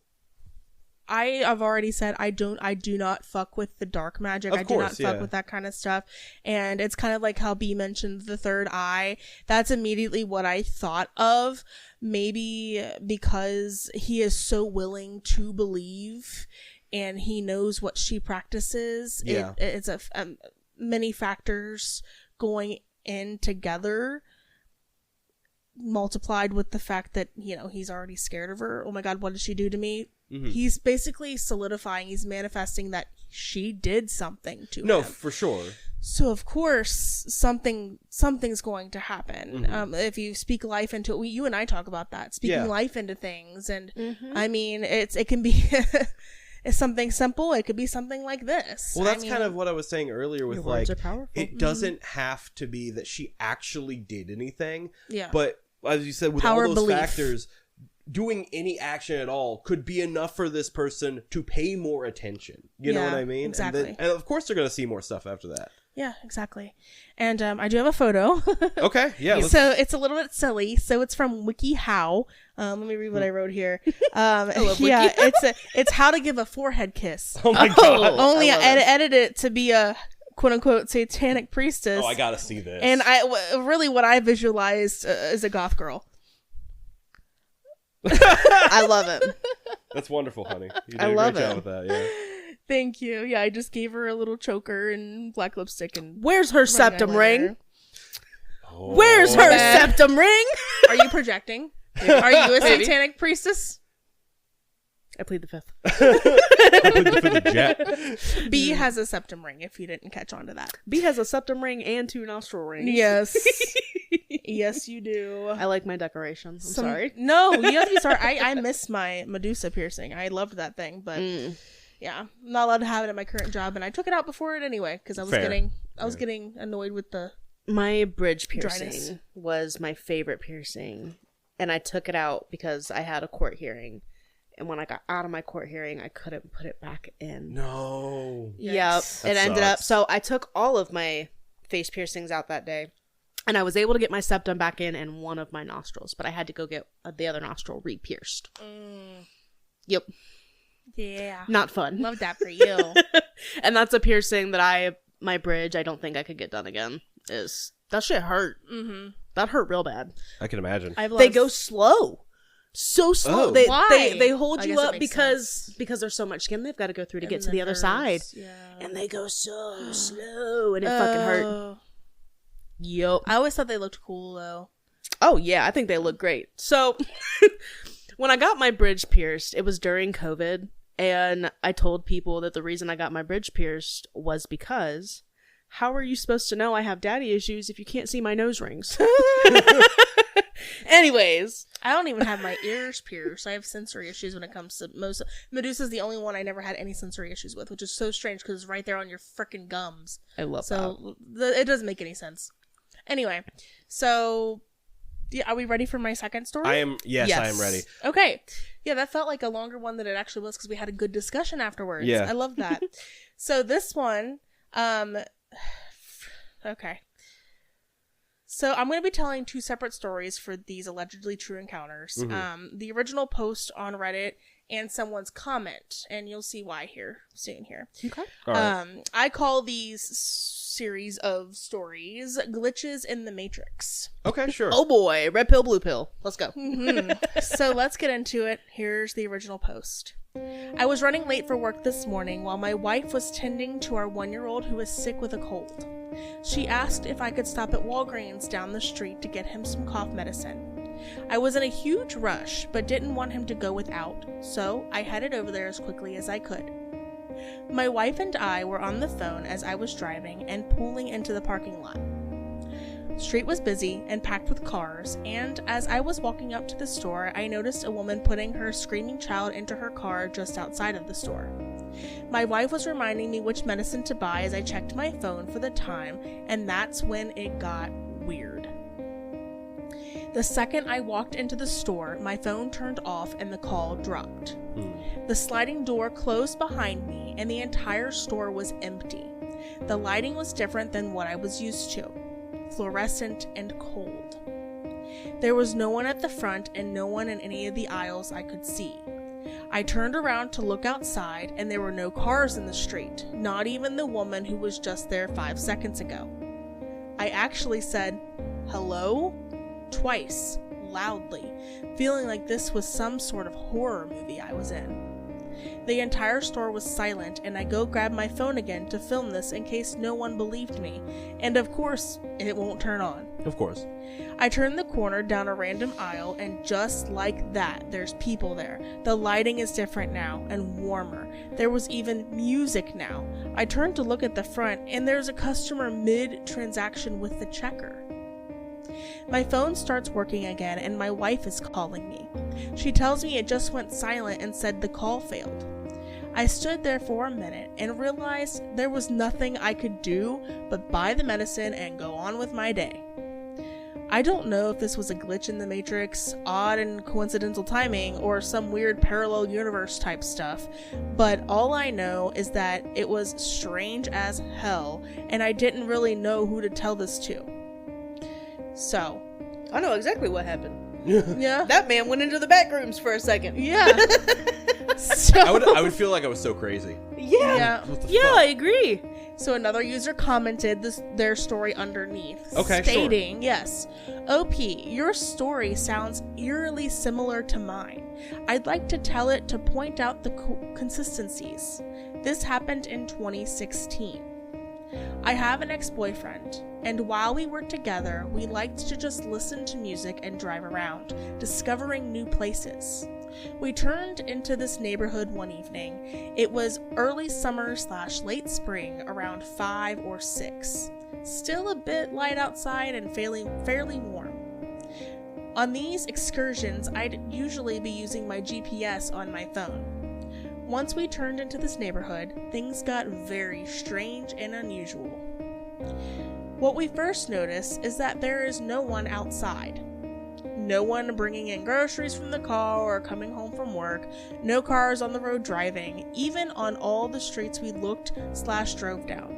I have already said I do not fuck with the dark magic. Of I do not course, fuck yeah. with that kind of stuff. And it's kind of like how B mentioned the third eye. That's immediately what I thought of. Maybe because he is so willing to believe and he knows what she practices. Yeah. It's many factors going in together, multiplied with the fact that, you know, he's already scared of her. Oh my God, what did she do to me? He's basically solidifying, he's manifesting that she did something to him. No, for sure. So of course something's going to happen. If you speak life into it, you and I talk about that, speaking life into things, and I mean it can be it's something simple. It could be something like this. Well, that's kind of what I was saying earlier with like, are powerful. it doesn't have to be that she actually did anything. Yeah. But as you said, with Power all those belief. factors, doing any action at all could be enough for this person to pay more attention. You know what I mean? Exactly. And of course they're going to see more stuff after that. Yeah, exactly. And I do have a photo. Okay, yeah. So it's a little bit silly. So it's from WikiHow. Let me read what I wrote here. It's how to give a forehead kiss. Oh my god. Only I edited it to be a quote unquote satanic priestess. Oh, I gotta see this. And really what I visualized is a goth girl. I love it. That's wonderful, honey. You did I a love great job it. with that, yeah. Thank you. Yeah, I just gave her a little choker and black lipstick and Where's her septum eyeliner. ring? Oh. Where's her bad. septum ring? Are you projecting? Are you a Maybe. satanic priestess? I plead the fifth. For the jet. B has a septum ring, if you didn't catch on to that. B has a septum ring and 2 nostril rings. Yes. Yes, you do. I like my decorations. I'm sorry. No, you have to be sorry. I miss my Medusa piercing. I loved that thing, but yeah, I'm not allowed to have it at my current job, and I took it out before it anyway because I was getting annoyed with the. My bridge piercing Dryness. was my favorite piercing, and I took it out because I had a court hearing, and when I got out of my court hearing, I couldn't put it back in. No. Yep, Yikes. it That ended up. sucks. So I took all of my face piercings out that day, and I was able to get my septum back in and one of my nostrils, but I had to go get the other nostril re-pierced. Yep, Yeah, not fun. love that for you. And that's a piercing that my bridge, I don't think I could get done again. That shit hurt. That hurt real bad. I can imagine. They Go slow, so slow. Oh. They Why? they hold I you guess it up makes because there's so much skin they've got to go through to get to the other side, and they go so slow, and it fucking hurt. Yup. I always thought they looked cool though. Oh yeah, I think they look great. So when I got my bridge pierced, it was during COVID, and I told people that the reason I got my bridge pierced was because how are you supposed to know I have daddy issues if you can't see my nose rings? Anyways, I don't even have my ears pierced. I have sensory issues when it comes to most. Medusa's the only one I never had any sensory issues with, which is so strange because it's right there on your frickin' gums. I love that. So it doesn't make any sense. Anyway, so yeah, are we ready for my second story? I am. Yes, I am ready. Okay. Yeah, that felt like a longer one than it actually was because we had a good discussion afterwards. Yeah. I love that. So this one, okay. So I'm going to be telling 2 separate stories for these allegedly true encounters. The original post on Reddit and someone's comment, and you'll see why soon here. Okay. All right. I call these series of stories glitches in the Matrix. Okay, sure. Oh boy, red pill, blue pill. Let's go. So let's get into it. Here's the original post. I was running late for work this morning while my wife was tending to our 1-year-old who was sick with a cold. She asked if I could stop at Walgreens down the street to get him some cough medicine. I was in a huge rush, but didn't want him to go without, so I headed over there as quickly as I could. My wife and I were on the phone as I was driving and pulling into the parking lot. The street was busy and packed with cars, and as I was walking up to the store, I noticed a woman putting her screaming child into her car just outside of the store. My wife was reminding me which medicine to buy as I checked my phone for the time, and that's when it got weird. The second I walked into the store, my phone turned off and the call dropped. The sliding door closed behind me, and the entire store was empty. The lighting was different than what I was used to. Fluorescent and cold. There was no one at the front and no one in any of the aisles I could see. I turned around to look outside and there were no cars in the street, not even the woman who was just there 5 seconds ago. I actually said, "Hello?" twice, loudly, feeling like this was some sort of horror movie I was in. The entire store was silent, and I go grab my phone again to film this in case no one believed me. And of course, it won't turn on. Of course. I turn the corner down a random aisle, and just like that, there's people there. The lighting is different now, and warmer. There was even music now. I turn to look at the front, and there's a customer mid-transaction with the checker. My phone starts working again, and my wife is calling me. She tells me it just went silent and said the call failed. I stood there for a minute and realized there was nothing I could do but buy the medicine and go on with my day. I don't know if this was a glitch in the Matrix, odd and coincidental timing, or some weird parallel universe type stuff, but all I know is that it was strange as hell, and I didn't really know who to tell this to. So, I know exactly what happened. yeah. That man went into the back rooms for a second. Yeah. So, I would feel like I was so crazy. yeah. What the Yeah, fuck? I agree. So another user commented their story underneath, stating, yes, OP, your story sounds eerily similar to mine. I'd like to tell it to point out the consistencies. This happened in 2016. I have an ex-boyfriend, and while we were together, we liked to just listen to music and drive around, discovering new places. We turned into this neighborhood one evening. It was early summer / late spring, around 5 or 6. Still a bit light outside and fairly warm. On these excursions, I'd usually be using my GPS on my phone. Once we turned into this neighborhood, things got very strange and unusual. What we first notice is that there is no one outside. No one bringing in groceries from the car or coming home from work. No cars on the road driving, even on all the streets we looked / drove down.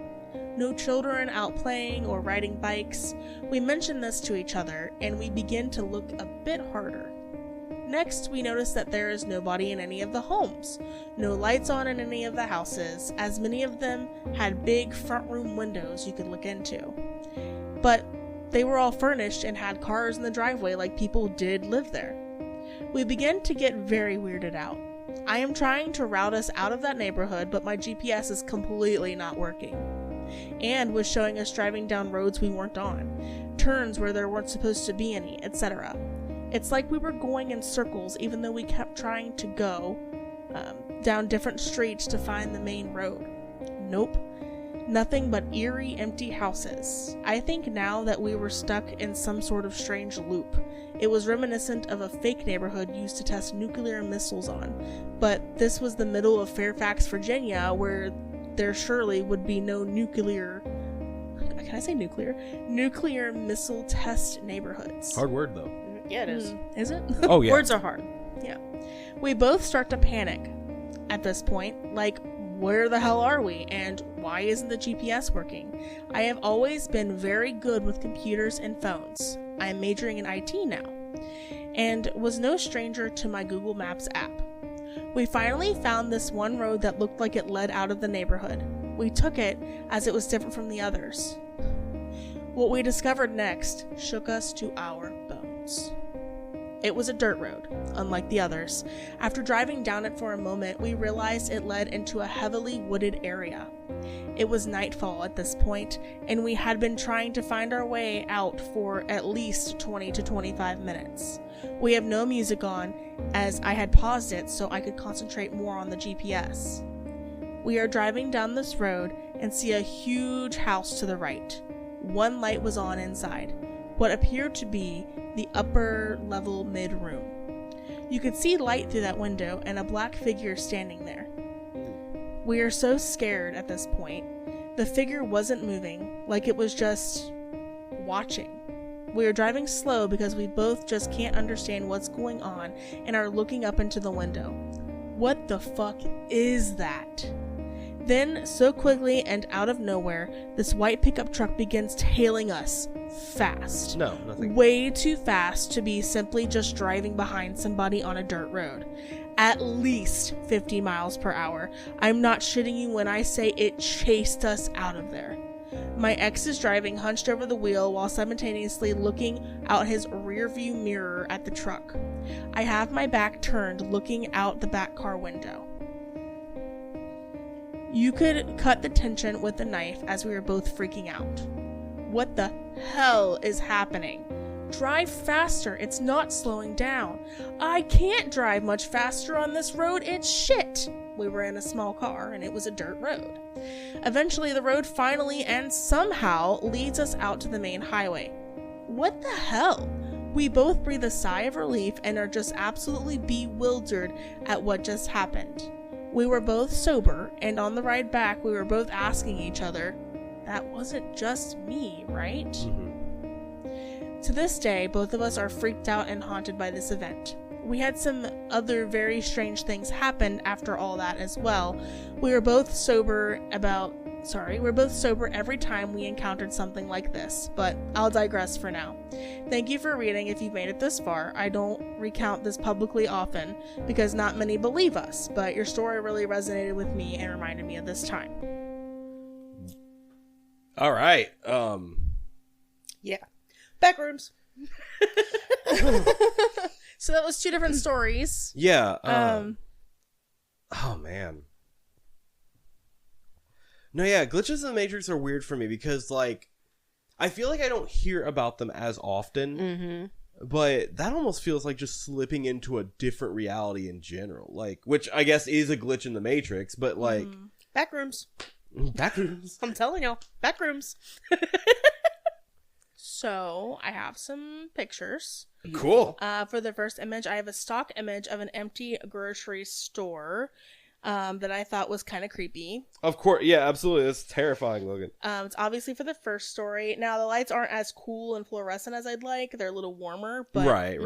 No children out playing or riding bikes. We mention this to each other, and we begin to look a bit harder. Next, we notice that there is nobody in any of the homes. No lights on in any of the houses, as many of them had big front room windows you could look into. But they were all furnished and had cars in the driveway like people did live there. We begin to get very weirded out. I am trying to route us out of that neighborhood, but my GPS is completely not working, and was showing us driving down roads we weren't on, turns where there weren't supposed to be any, etc. It's like we were going in circles even though we kept trying to go down different streets to find the main road. Nope. Nothing but eerie, empty houses. I think now that we were stuck in some sort of strange loop. It was reminiscent of a fake neighborhood used to test nuclear missiles on, but this was the middle of Fairfax, Virginia, where there surely would be no nuclear missile test neighborhoods. Hard word, though. Yeah, it is. Is it? Oh, yeah. Words are hard. Yeah. We both start to panic at this point, like, where the hell are we, and why isn't the GPS working? I have always been very good with computers and phones. I am majoring in IT now, and was no stranger to my Google Maps app. We finally found this one road that looked like it led out of the neighborhood. We took it as it was different from the others. What we discovered next shook us to our bones. It was a dirt road, unlike the others. After driving down it for a moment, we realized it led into a heavily wooded area. It was nightfall at this point, and we had been trying to find our way out for at least 20 to 25 minutes. We have no music on, as I had paused it so I could concentrate more on the GPS. We are driving down this road and see a huge house to the right. One light was on inside, what appeared to be the upper level mid-room. You could see light through that window and a black figure standing there. We are so scared at this point. The figure wasn't moving, like it was just watching. We are driving slow because we both just can't understand what's going on and are looking up into the window. What the fuck is that? Then, so quickly and out of nowhere, this white pickup truck begins tailing us. Fast. No, nothing. Way too fast to be simply just driving behind somebody on a dirt road. At least 50 miles per hour. I'm not shitting you when I say it chased us out of there. My ex is driving hunched over the wheel while simultaneously looking out his rearview mirror at the truck. I have my back turned looking out the back car window. You could cut the tension with a knife as we were both freaking out. What the hell is happening? Drive faster, it's not slowing down. I can't drive much faster on this road, it's shit. We were in a small car and it was a dirt road. Eventually the road finally and somehow leads us out to the main highway. What the hell? We both breathe a sigh of relief and are just absolutely bewildered at what just happened. We were both sober, and on the ride back we were both asking each other, that wasn't just me, right? Mm-hmm. To this day, both of us are freaked out and haunted by this event. We had some other very strange things happen after all that as well. We're both sober every time we encountered something like this, but I'll digress for now. Thank you for reading if you've made it this far. I don't recount this publicly often because not many believe us, but your story really resonated with me and reminded me of this time. All right. Yeah. Backrooms. So that was two different stories. Yeah. Oh, man. No, yeah, glitches in the Matrix are weird for me because, like, I feel like I don't hear about them as often, but that almost feels like just slipping into a different reality in general, like, which I guess is a glitch in the Matrix, but, like... Backrooms. Backrooms. I'm telling y'all. Backrooms. So, I have some pictures. Cool. For the first image, I have a stock image of an empty grocery store that I thought was kind of creepy. Of course, yeah, absolutely. That's terrifying looking. It's obviously for the first story. Now, the lights aren't as cool and fluorescent as I'd like. They're a little warmer, but Right.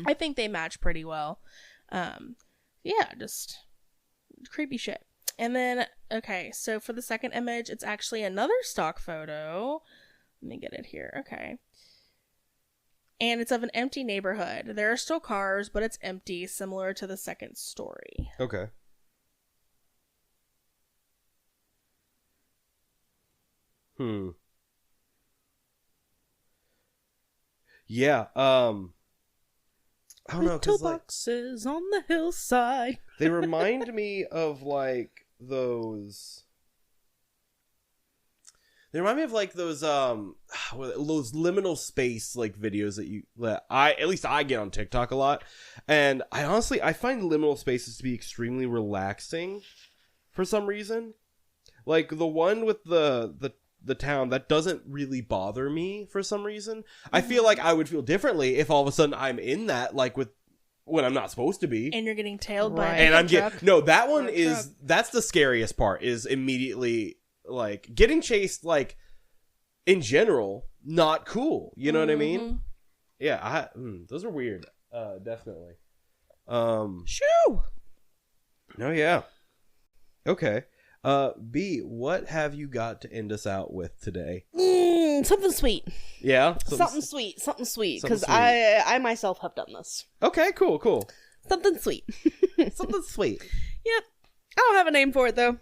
I think they match pretty well. Yeah, just creepy shit. And then, okay, so for the second image, it's actually another stock photo. Let me get it here. Okay. And it's of an empty neighborhood. There are still cars, but it's empty, similar to the second story. Okay. Yeah, I don't know, Little 'cause, like, boxes on the hillside. they remind me of, like, those... They remind me of, like, those liminal space, like, videos that at least I get on TikTok a lot. And I find liminal spaces to be extremely relaxing for some reason. Like, the one with the town, that doesn't really bother me for some reason. I feel like I would feel differently if all of a sudden I'm in that, like, when I'm not supposed to be. And you're getting tailed by And I'm truck. no, that one is, that's the scariest part, is immediately, like, getting chased, like, in general, not cool. You know what I mean? Yeah, those are weird. Definitely. Shoo! No, yeah. Okay. B, what have you got to end us out with today? Something sweet. Yeah? Something sweet. Something sweet. Something Because sweet. I myself have done this. Okay, cool. Something sweet. Something sweet. Yep. I don't have a name for it, though.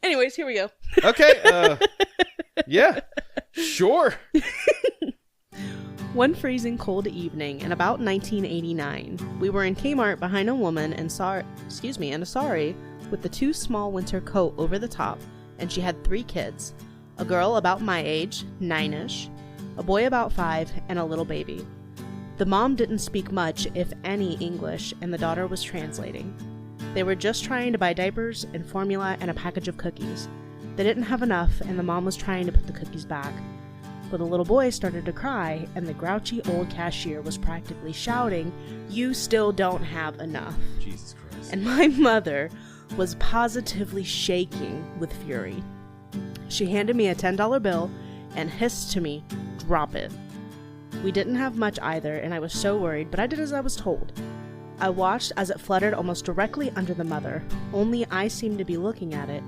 Anyways, here we go. Okay, yeah. Sure. One freezing cold evening in about 1989, we were in Kmart behind a woman and a sari with the too small winter coat over the top, and she had 3 kids, a girl about my age, 9-ish, a boy about 5, and a little baby. The mom didn't speak much, if any, English, and the daughter was translating. They were just trying to buy diapers and formula and a package of cookies. They didn't have enough, and the mom was trying to put the cookies back. But the little boy started to cry, and the grouchy old cashier was practically shouting, "You still don't have enough." Jesus Christ. And my mother was positively shaking with fury. She handed me a $10 bill and hissed to me, "Drop it." We didn't have much either, and I was so worried, but I did as I was told. I watched as it fluttered almost directly under the mother. Only I seemed to be looking at it.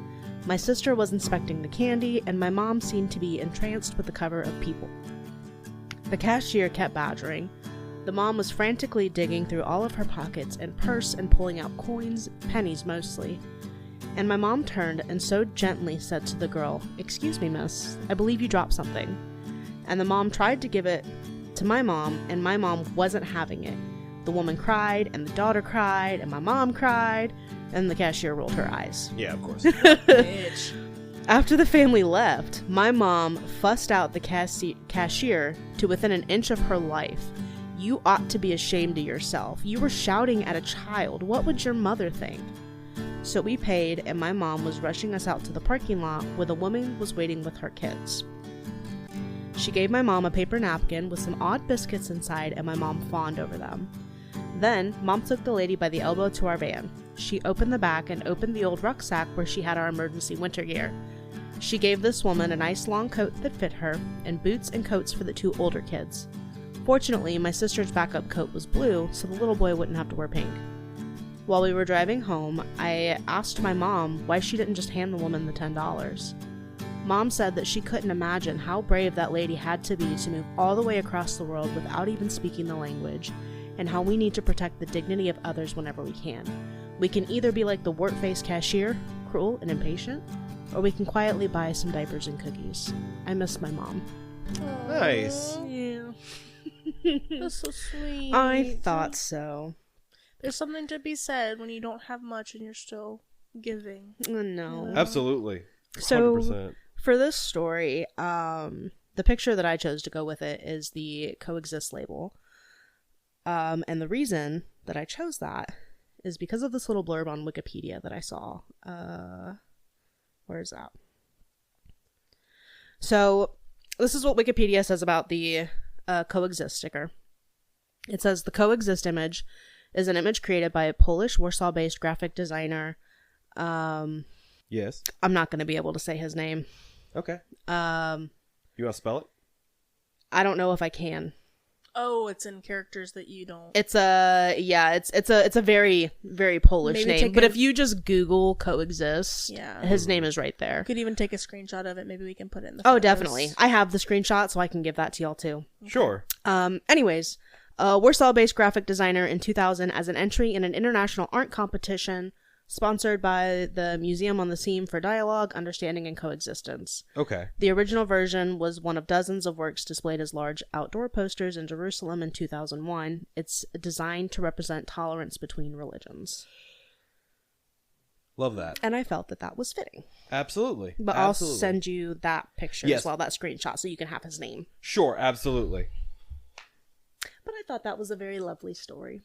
My sister was inspecting the candy, and my mom seemed to be entranced with the cover of People. The cashier kept badgering. The mom was frantically digging through all of her pockets and purse and pulling out coins, pennies mostly. And my mom turned and so gently said to the girl, "Excuse me, miss, I believe you dropped something." And the mom tried to give it to my mom, and my mom wasn't having it. The woman cried, and the daughter cried, and my mom cried. And the cashier rolled her eyes. Yeah, of course. Bitch. After the family left, my mom fussed out the cashier to within an inch of her life. You ought to be ashamed of yourself. You were shouting at a child. What would your mother think? So we paid, and my mom was rushing us out to the parking lot where the woman was waiting with her kids. She gave my mom a paper napkin with some odd biscuits inside, and my mom fawned over them. Then, Mom took the lady by the elbow to our van. She opened the back and opened the old rucksack where she had our emergency winter gear. She gave this woman a nice long coat that fit her, and boots and coats for the 2 older kids. Fortunately, my sister's backup coat was blue, so the little boy wouldn't have to wear pink. While we were driving home, I asked my mom why she didn't just hand the woman the $10. Mom said that she couldn't imagine how brave that lady had to be to move all the way across the world without even speaking the language, and how we need to protect the dignity of others whenever we can. We can either be like the wart-faced cashier, cruel and impatient, or we can quietly buy some diapers and cookies. I miss my mom. Nice. Yeah. That's so sweet. I thought so. There's something to be said when you don't have much and you're still giving. No. Absolutely. 100%. So, for this story, the picture that I chose to go with it is the Coexist label. And the reason that I chose that is because of this little blurb on Wikipedia that I saw. Where is that? So, this is what Wikipedia says about the Coexist sticker. It says, the Coexist image is an image created by a Polish, Warsaw-based graphic designer. Yes. I'm not going to be able to say his name. Okay. You want to spell it? I don't know if I can. Oh, it's in characters that you don't. It's a very, very Polish Maybe name. take But a- if you just Google Coexist, Yeah. his name is right there. You could even take a screenshot of it. Maybe we can put it in the Oh, photos. definitely. I have the screenshot, so I can give that to y'all too. Sure. Anyways, Warsaw-based graphic designer in 2000 as an entry in an international art competition sponsored by the Museum on the Seam for Dialogue, Understanding, and Coexistence. Okay. The original version was one of dozens of works displayed as large outdoor posters in Jerusalem in 2001. It's designed to represent tolerance between religions. Love that. And I felt that that was fitting. Absolutely. But Absolutely. I'll send you that picture Yes. as well, that screenshot, so you can have his name. Sure, absolutely. But I thought that was a very lovely story.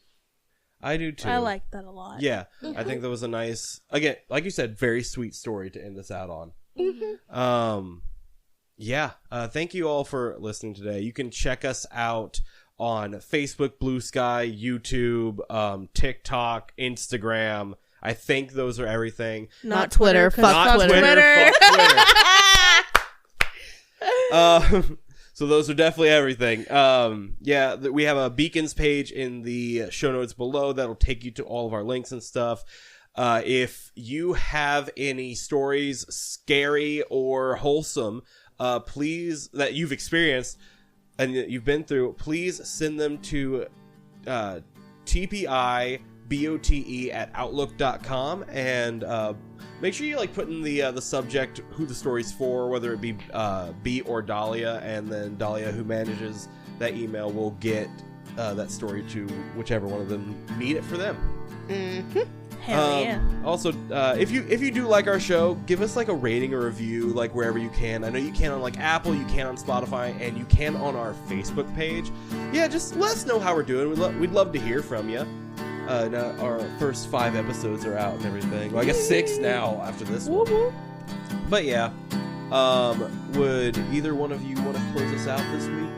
I do too. I like that a lot. Yeah, I think that was a nice, again, like you said, very sweet story to end this out on. Yeah, thank you all for listening today. You can check us out on Facebook, Blue Sky, YouTube, TikTok, Instagram. I think those are everything. Not Twitter. 'cause Fuck Not Twitter. Fuck Twitter. So those are definitely everything. Yeah, we have a Beacons page in the show notes below that'll take you to all of our links and stuff. If you have any stories, scary or wholesome, please, that you've experienced and that you've been through, please send them to TPIBOTE@outlook.com, and make sure you put in the subject who the story's for, whether it be B or Dalia, and then Dalia, who manages that email, will get that story to whichever one of them need it for them. Mm-hmm. Hell yeah. Also, if you do like our show, give us a rating or review wherever you can. I know you can on Apple, you can on Spotify, and you can on our Facebook page. Yeah, just let us know how we're doing. We'd love to hear from you. Now our first 5 episodes are out and everything. Well, I guess 6 now after this one. But yeah, would either one of you want to close us out this week?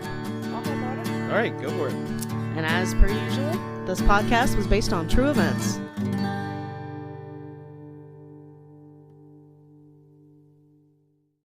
All right, go for it. And as per usual, this podcast was based on true events.